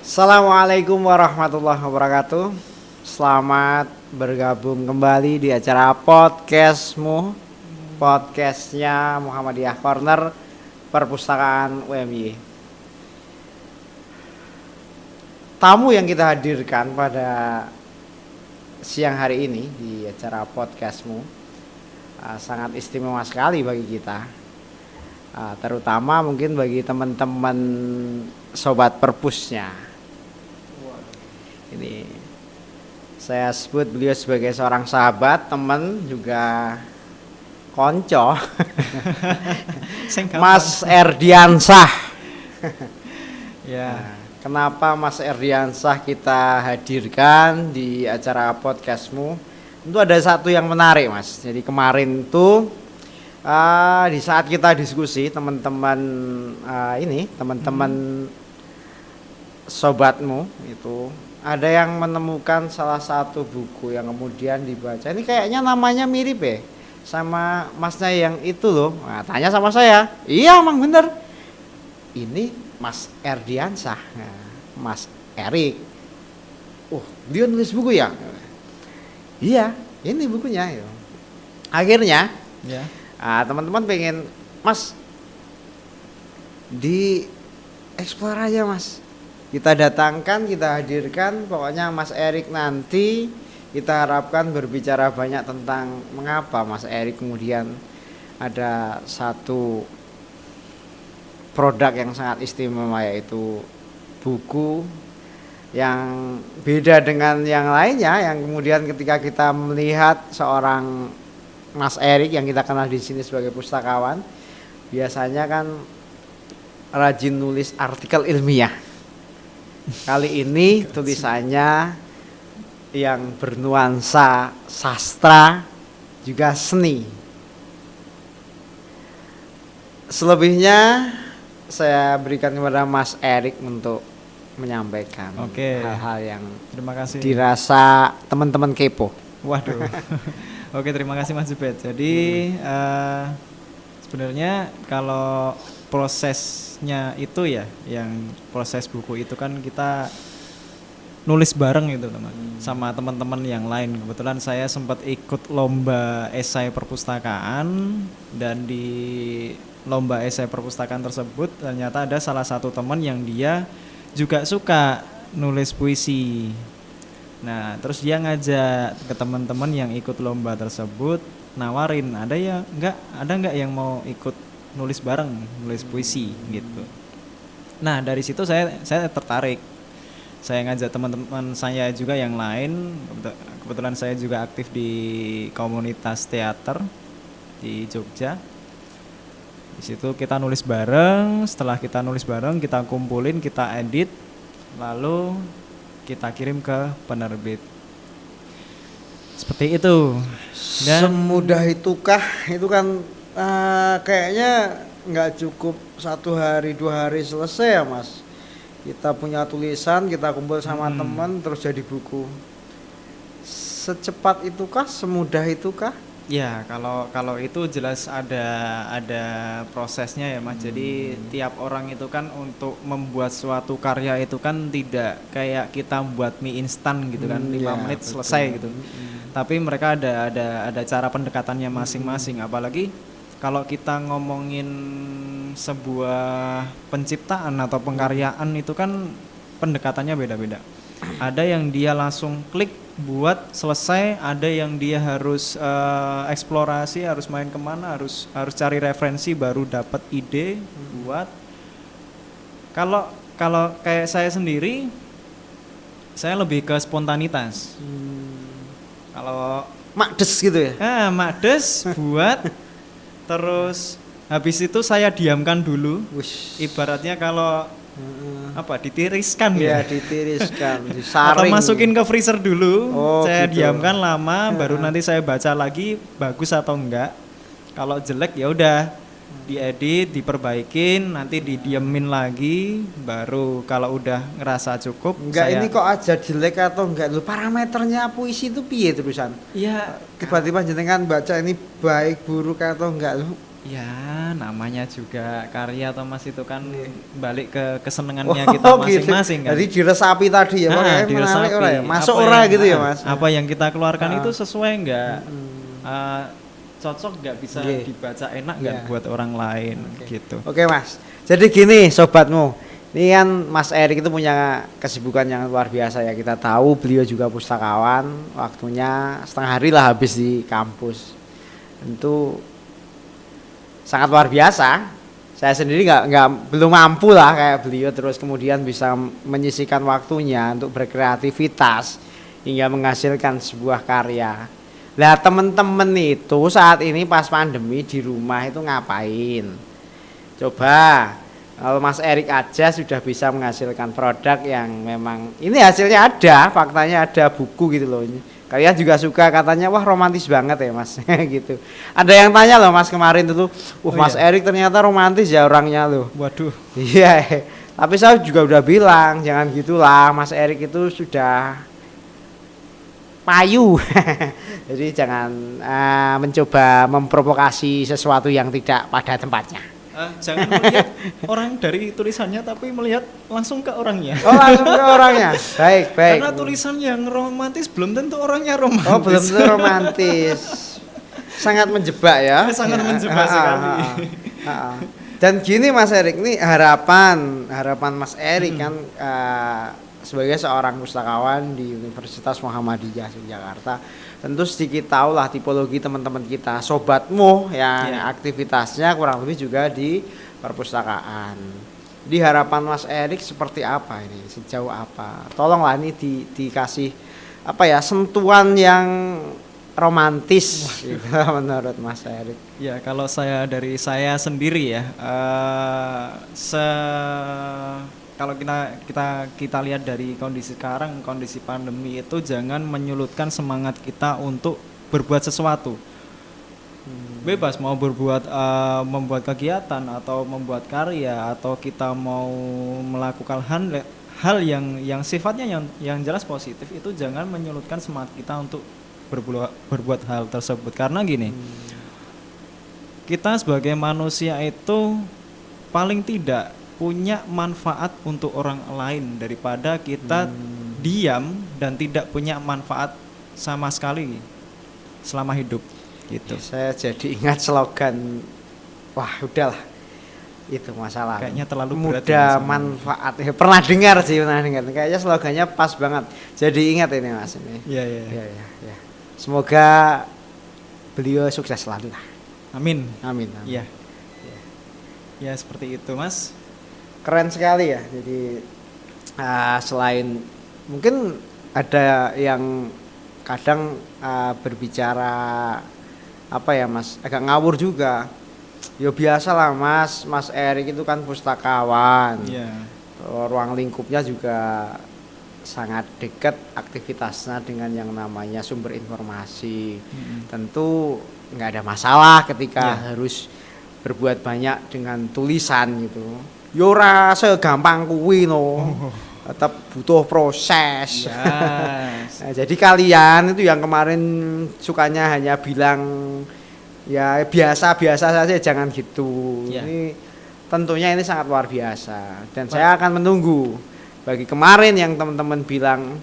Assalamualaikum warahmatullahi wabarakatuh. Selamat bergabung kembali di acara podcastnya Muhammadiyah Corner Perpustakaan UMY. Tamu yang kita hadirkan pada siang hari ini di acara podcastmu sangat istimewa sekali bagi kita, terutama mungkin bagi teman-teman sobat perpusnya. Ini saya sebut beliau sebagai seorang sahabat, teman, juga konco. Mas Erdiansah. Ya. Kenapa Mas Erdiansah kita hadirkan di acara podcastmu? Tentu ada satu yang menarik, Mas. Jadi kemarin tuh di saat kita diskusi teman-teman sobatmu itu ada yang menemukan salah satu buku yang kemudian dibaca. Ini kayaknya namanya mirip ya sama masnya yang itu loh. Nah, tanya sama saya. Iya, emang bener. Ini Mas Erdiansah. Nah, Mas Erik. Dia nulis buku ya? Iya, ini bukunya. Akhirnya, Ya. teman-teman pengen, Mas, di explore aja, Mas. Kita datangkan, kita hadirkan, pokoknya Mas Erik nanti kita harapkan berbicara banyak tentang mengapa Mas Erik kemudian ada satu produk yang sangat istimewa, yaitu buku yang beda dengan yang lainnya, yang kemudian ketika kita melihat seorang Mas Erik yang kita kenal di sini sebagai pustakawan, biasanya kan rajin nulis artikel ilmiah. Kali ini tulisannya yang bernuansa sastra juga seni. Selebihnya saya berikan kepada Mas Erik untuk menyampaikan hal-hal yang Terima kasih. dirasa teman-teman kepo. Waduh. Oke, terima kasih Mas Jubed. Jadi sebenarnya kalau prosesnya itu ya, yang proses buku itu kan kita nulis bareng gitu teman, sama teman-teman yang lain. Kebetulan saya sempat ikut lomba esai perpustakaan, dan di lomba esai perpustakaan tersebut ternyata ada salah satu teman yang dia juga suka nulis puisi. Nah, terus dia ngajak ke teman-teman yang ikut lomba tersebut, nawarin, ada nggak yang mau ikut nulis bareng, nulis puisi gitu. Nah, dari situ saya tertarik. Saya ngajak teman-teman saya juga yang lain. Kebetulan saya juga aktif di komunitas teater di Jogja. Di situ kita nulis bareng. Setelah kita nulis bareng, kita kumpulin, kita edit, lalu kita kirim ke penerbit. Seperti itu. Dan semudah itukah? Itu kan kayaknya nggak cukup 1 hari 2 hari selesai ya, Mas. Kita punya tulisan, kita kumpul sama teman, terus jadi buku. Secepat itukah? Semudah itukah? ya, kalau itu jelas ada prosesnya ya Mas. Jadi tiap orang itu kan untuk membuat suatu karya itu kan tidak kayak kita membuat mie instan gitu kan, 5 menit betul. selesai gitu. Tapi mereka ada cara pendekatannya masing-masing. Apalagi kalau kita ngomongin sebuah penciptaan atau pengkaryaan itu kan pendekatannya beda-beda. Ada yang dia langsung klik buat selesai, ada yang dia harus eksplorasi, harus main kemana, harus cari referensi baru dapat ide buat. Kalau kayak saya sendiri, saya lebih ke spontanitas. Kalau Makdes gitu ya? makdes buat, terus habis itu saya diamkan dulu. Wush. Ibaratnya kalau ditiriskan Ya, ya. ditiriskan, Atau disaring. masukin ke freezer dulu, saya gitu. diamkan lama, baru nanti saya baca lagi bagus atau enggak. Kalau jelek ya udah diedit, diperbaikin, nanti didiemin lagi, baru kalau udah ngerasa cukup. Enggak, ini kok aja jelek atau enggak? Lu parameternya puisi itu piye terusan? Ya Tiba-tiba jenengan baca ini baik buruk atau enggak? Ya, namanya juga karya atau Mas itu kan Iya. balik ke kesenangannya kita Oh, masing-masing kan. Jadi diresapi tadi ya, Nah, makanya menarik diresapi. ora ya? Masuk Apa ora yang- gitu ya, Mas. Apa yang kita keluarkan Ah. itu sesuai enggak? Hmm. Cocok nggak, bisa Iya. dibaca enak nggak Iya. buat orang lain Oke. gitu. Oke, Mas. Jadi gini sobatmu. Ini kan Mas Erik itu punya kesibukan yang luar biasa ya. Kita tahu beliau juga pustakawan. Waktunya setengah hari lah habis di kampus. Tentu sangat luar biasa. Saya sendiri belum mampu lah kayak beliau, terus kemudian bisa menyisihkan waktunya untuk berkreativitas hingga menghasilkan sebuah karya. Nah, temen-temen itu saat ini pas pandemi di rumah itu ngapain? Coba kalau Mas Erik aja sudah bisa menghasilkan produk yang memang ini hasilnya ada, faktanya ada, buku gitu loh. Kalian juga suka katanya, wah romantis banget ya Mas gitu. Ada yang tanya loh Mas kemarin tuh, Oh Mas iya? Erik ternyata romantis ya orangnya loh. Waduh, Iya, tapi saya juga udah bilang jangan gitulah, Mas Erik itu sudah payu. Jadi jangan mencoba memprovokasi sesuatu yang tidak pada tempatnya. jangan melihat orang dari tulisannya tapi melihat langsung ke orangnya. Oh, langsung ke orangnya. Baik, baik. Karena tulisan yang romantis belum tentu orangnya romantis. Oh, belum tentu romantis. Sangat menjebak ya. Sangat menjebak sekali. Dan gini Mas Erik, ini harapan Mas Erik kan sebagai seorang pustakawan di Universitas Muhammadiyah Yogyakarta, tentu sedikit tahulah tipologi teman-teman kita, sobatmu yang aktivitasnya kurang lebih juga di perpustakaan. Di harapan Mas Erik seperti apa ini? Sejauh apa? Tolonglah ini dikasih apa ya, sentuhan yang romantis gitu, menurut Mas Erik. Ya, kalau dari saya sendiri ya, kalau kita lihat dari kondisi sekarang, kondisi pandemi itu jangan menyulutkan semangat kita untuk berbuat sesuatu. Bebas mau membuat kegiatan atau membuat karya, atau kita mau melakukan hal yang sifatnya yang jelas positif, itu jangan menyulutkan semangat kita untuk berbuat hal tersebut. Karena gini, kita sebagai manusia itu paling tidak punya manfaat untuk orang lain daripada kita diam dan tidak punya manfaat sama sekali selama hidup gitu. Saya jadi ingat slogan, wah udahlah, itu masalah. Kayaknya terlalu berat mudah ya, manfaat. Pernah dengar sih, Kayaknya slogannya pas banget. Jadi ingat ini Mas ini. Iya. Ya. Semoga beliau sukses selalu lah. Amin. Amin. Iya. Ya seperti itu Mas. Keren sekali ya. Jadi selain mungkin ada yang kadang berbicara apa ya Mas, agak ngawur juga. Ya biasa lah Mas Erik itu kan pustakawan. Iya. Ruang lingkupnya juga sangat dekat aktivitasnya dengan yang namanya sumber informasi. Tentu nggak ada masalah ketika harus berbuat banyak dengan tulisan gitu. Yora segampang kuwi no. Tetap butuh proses. Yes. Nah, jadi kalian itu yang kemarin sukanya hanya bilang ya biasa-biasa saja, jangan gitu. Ini tentunya ini sangat luar biasa dan saya akan menunggu. Bagi kemarin yang teman-teman bilang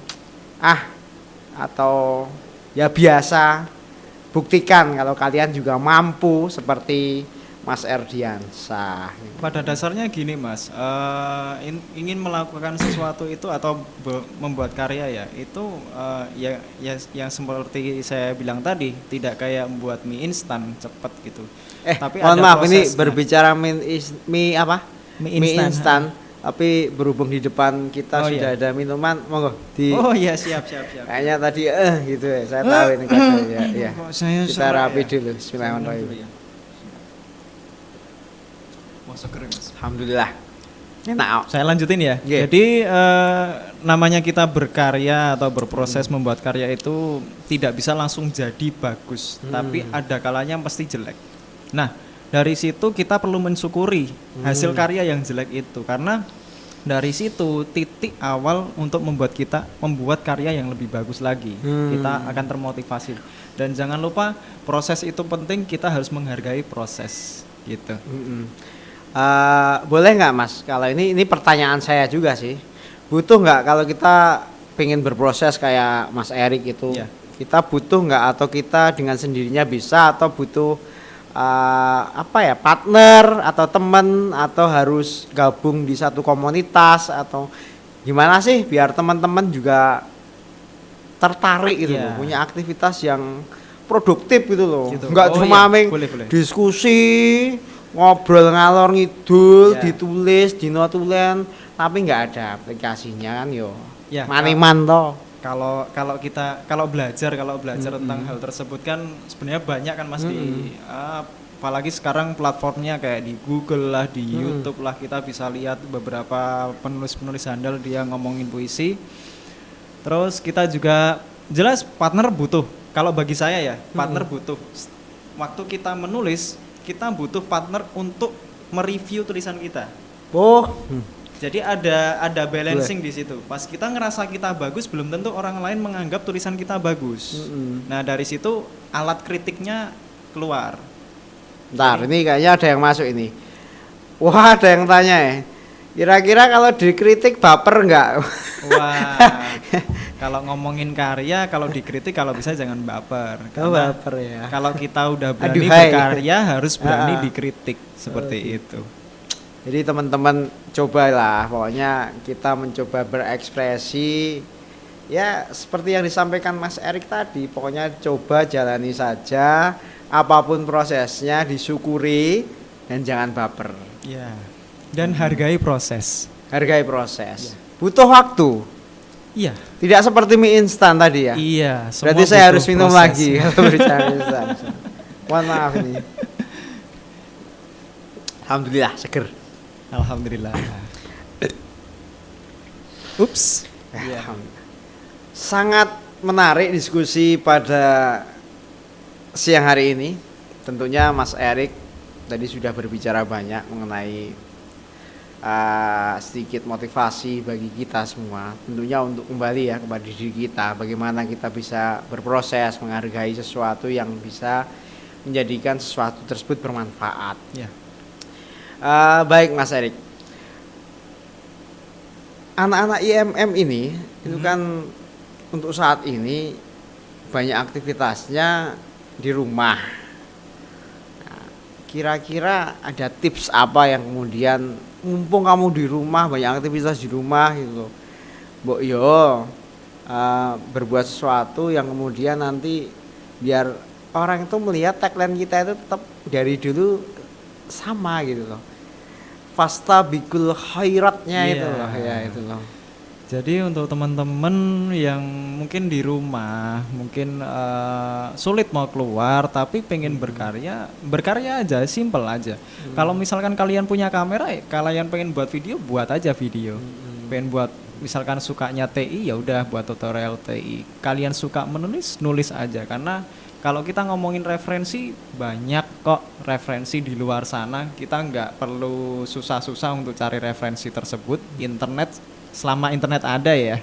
atau ya biasa, buktikan kalau kalian juga mampu seperti Mas Erdiansah. Pada dasarnya gini Mas, ingin melakukan sesuatu itu atau membuat karya ya, itu ya yang seperti saya bilang tadi, tidak kayak membuat mie instan cepat gitu. Tapi mohon ada maaf ini prosesnya. berbicara mie apa? Mie instan. Tapi berhubung di depan kita sudah ada minuman, monggo di. Oh iya siap. Kayaknya tadi gitu ya. Saya tahu ini ya. Kita rapi dulu. Bismillahirrahmanirrahim. Alhamdulillah. Enak. Saya lanjutin ya. Yeah. Jadi namanya kita berkarya atau berproses membuat karya itu tidak bisa langsung jadi bagus, tapi ada kalanya pasti jelek. Nah, dari situ kita perlu mensyukuri hasil karya yang jelek itu, karena dari situ titik awal untuk membuat karya yang lebih bagus lagi. Kita akan termotivasi. Dan jangan lupa proses itu penting, kita harus menghargai proses. gitu. Boleh nggak Mas? Kalau ini pertanyaan saya juga sih. Butuh nggak kalau kita pengen berproses kayak Mas Erik itu? Iya. Kita butuh nggak atau kita dengan sendirinya bisa atau butuh partner atau teman atau harus gabung di satu komunitas atau gimana sih biar teman-teman juga tertarik gitu Iya. loh, punya aktivitas yang produktif gitu loh. Gitu. Enggak Oh cuma iya, meng boleh. diskusi, ngobrol ngalor ngidul, Iya. ditulis, dinotulen, tapi nggak ada aplikasinya kan yo. Ya, Maniman toh. kalau belajar tentang hal tersebut kan sebenarnya banyak kan Mas di apalagi sekarang platformnya kayak di Google lah, di YouTube lah, kita bisa lihat beberapa penulis-penulis handal dia ngomongin puisi. Terus kita juga jelas partner butuh. Kalau bagi saya ya, partner butuh. Waktu kita menulis, kita butuh partner untuk mereview tulisan kita. Oh, Jadi ada balancing di situ. Pas kita ngerasa kita bagus, belum tentu orang lain menganggap tulisan kita bagus. Nah, dari situ alat kritiknya keluar. Ntar ini kayaknya ada yang masuk ini. Wah, ada yang tanya ya. Kira-kira kalau dikritik baper nggak? Wah, kalau ngomongin karya, kalau dikritik kalau bisa jangan baper. Oh, Karena baper ya. kalau kita udah berani Aduhai. berkarya harus berani dikritik seperti itu. Jadi teman-teman cobalah, pokoknya kita mencoba berekspresi. Ya seperti yang disampaikan Mas Erik tadi, pokoknya coba jalani saja, apapun prosesnya disyukuri dan jangan baper. Ya. Dan hargai proses. Hargai proses. Butuh waktu. Iya. Tidak seperti mie instan tadi ya. Iya. Berarti semua saya butuh harus minum proses. lagi kalau berbicara instan. Mohon maaf nih. Alhamdulillah seger. Alhamdulillah. Ups. Ya, alhamdulillah. Sangat menarik diskusi pada siang hari ini. Tentunya Mas Erik tadi sudah berbicara banyak mengenai sedikit motivasi bagi kita semua. Tentunya untuk kembali ya kepada diri kita, bagaimana kita bisa berproses menghargai sesuatu yang bisa menjadikan sesuatu tersebut bermanfaat. Ya. Baik Mas Erik, anak-anak IMM ini itu kan untuk saat ini banyak aktivitasnya di rumah. Nah, kira-kira ada tips apa yang kemudian mumpung kamu di rumah, banyak aktivitas di rumah gitu loh, mbok yo berbuat sesuatu yang kemudian nanti biar orang itu melihat tagline kita itu tetap dari dulu sama gitu loh, fastabikul khairatnya itu Iya. loh ya itu loh. Jadi untuk teman-teman yang mungkin di rumah, mungkin sulit mau keluar tapi pengen berkarya aja, simple aja. Kalau misalkan kalian punya kamera, kalian pengen buat video, buat aja video. Pengen buat misalkan sukanya TI, ya udah buat tutorial TI. Kalian suka menulis, nulis aja. Karena kalau kita ngomongin referensi, banyak kok referensi di luar sana. Kita nggak perlu susah-susah untuk cari referensi tersebut. Internet, selama internet ada ya,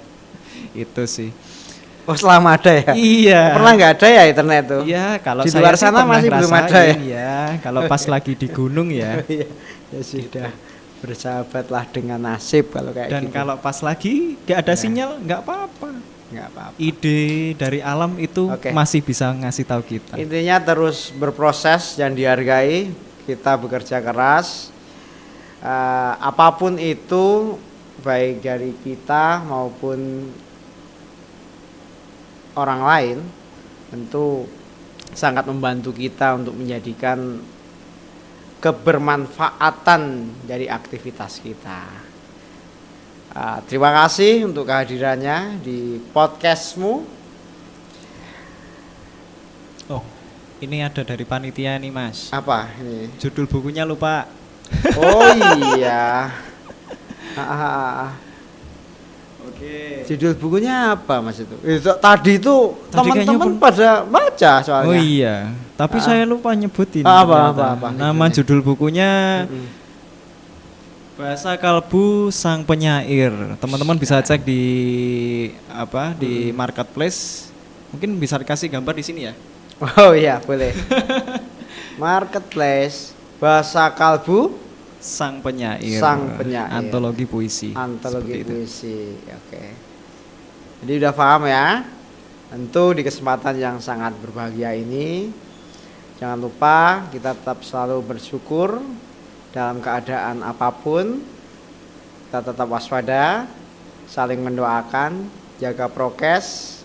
itu sih. Oh selama ada ya? Iya. Pernah nggak ada ya internet tuh? Iya, kalau di saya luar sih sana pernah masih belum ada ya? ngerasain, ya. Kalau pas lagi di gunung ya. Iya, ya sudah bersahabatlah dengan nasib kalau kayak Dan gitu. kalau pas lagi nggak ada sinyal, nggak apa-apa. Nggak apa-apa. Ide dari alam itu Oke. masih bisa ngasih tahu kita. Intinya terus berproses dan dihargai. Kita bekerja keras. Apapun itu, baik dari kita maupun orang lain, tentu sangat membantu kita untuk menjadikan kebermanfaatan dari aktivitas kita. Terima kasih untuk kehadirannya di podcastmu. Oh, ini ada dari panitia nih Mas. Apa ini? Judul bukunya lupa. Oh iya. Oke. Judul bukunya apa Mas itu? Tadi itu Tadi teman-teman kayaknya pada baca soalnya. Oh iya, tapi saya lupa nyebutin. Apa, ternyata. apa, Nama judul bukunya Bahasa Kalbu Sang Penyair. Teman-teman bisa cek di di marketplace. Mungkin bisa dikasih gambar di sini ya. Oh iya boleh. Marketplace. Bahasa Kalbu, Sang Penyair. Sang Penyair. Antologi puisi. Antologi Seperti itu. puisi. Oke. Jadi udah paham ya. Tentu di kesempatan yang sangat berbahagia ini, jangan lupa kita tetap selalu bersyukur dalam keadaan apapun. Kita tetap waspada, saling mendoakan, jaga prokes.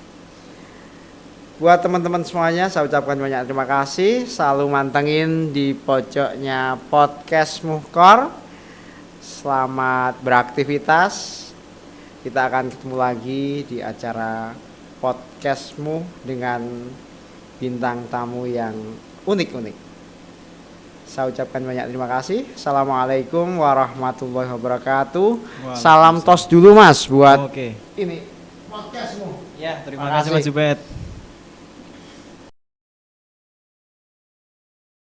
Buat teman-teman semuanya, saya ucapkan banyak terima kasih. Selalu mantengin di pojoknya podcast Muhkor. Selamat beraktivitas. Kita akan ketemu lagi di acara podcastmu dengan bintang tamu yang unik-unik. Saya ucapkan banyak terima kasih. Assalamualaikum warahmatullahi wabarakatuh. Salam tos dulu Mas buat Oke. ini podcastmu. Ya, terima kasih Mas Jubed.